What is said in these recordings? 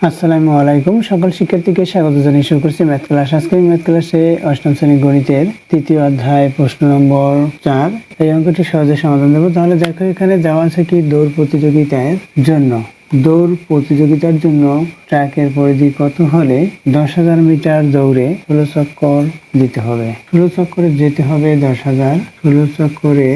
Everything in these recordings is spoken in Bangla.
আসসালামু আলাইকুম। সকল শিক্ষার্থীকে স্বাগত জানিয়ে শুরু করছি ম্যাথ ক্লাস। আজকে ম্যাথ ক্লাসে অষ্টম শ্রেণী গণিতের তৃতীয় অধ্যায় প্রশ্ন নম্বর 4 এই অঙ্কটি সহজে সমাধান দেবো। তাহলে দেখো এখানে দেওয়া আছে কি দৌড় প্রতিযোগিতার জন্য ট্র্যাকের পরিধি কত হলে 10,000 মিটার দৌড়ে 16 চক্কর দিতে হবে। 16 চক্করে যেতে হবে 10,000, 16 চক্করে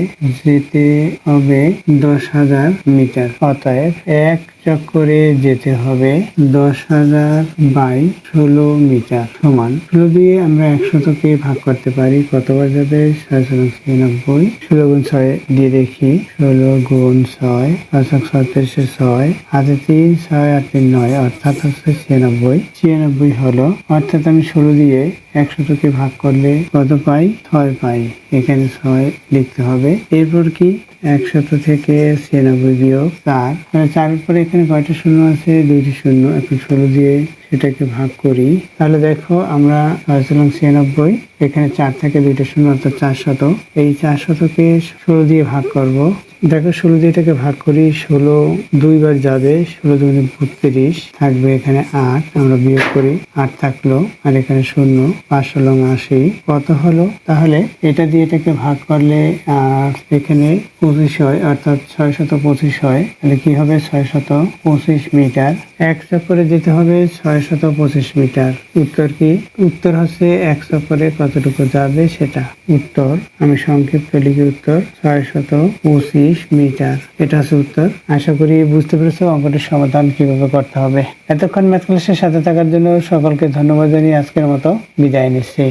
যেতে হবে 10,000 মিটার। অতএব এক চক্করে যেতে হবে 10,000 বাই 16 মিটার সমান 16 দিয়ে আমরা 100কে ভাগ করতে পারি। কতবার যাবে? 696। 16 গুণ 6 দিয়ে দেখি। 16 গুণ 6 6 হাতে 3, 6 আর 3 9, অর্থাৎ হচ্ছে 96 হলো। অর্থাৎ আমি 16 দিয়ে 100কে ভাগ করলে কত পাই? 6 পাই। এখানে 6 লিখতে হবে। এরপর কি 100 থেকে 96 বিয়োগ 4, 4 পরে এখানে কয়টা শূন্য আছে? 2টি শূন্য। এখন 16 দিয়ে সেটাকে ভাগ করি। তাহলে দেখো আমরা 96, এখানে 4 থেকে 2টা শূন্য অর্থাৎ 400। এই 400কে 16 দিয়ে ভাগ করব। দেখো 16 দিয়ে এটাকে ভাগ করি। 16 দুইবার যাবে। 16 দুগুণে 32 থাকবে এখানে 8, আমরা বিয়োগ করি 8 থাকলো। আর এখানে শূন্য। 5 × 80 কত হলো? তাহলে এটা দিয়ে এটাকে ভাগ করলে আর এখানে 25 হয়, অর্থাৎ 625 হয়। তাহলে কি হবে? 625 মিটার। এক চক্করে যেতে হবে 625 মিটার। উত্তর কি? উত্তর হচ্ছে এক চক্করে কতটুকু যাবে সেটা। উত্তর আমি সংক্ষিপ্ত লিখি, উত্তর 625 মিটার। এটা হচ্ছে উত্তর। আশা করি বুঝতে পেরেছো অঙ্কটির সমাধান কিভাবে করতে হবে। এতক্ষণ ম্যাথ ক্লাসের সাথে থাকার জন্য সকলকে ধন্যবাদ জানিয়ে আজকের মতো বিদায় নিচ্ছি।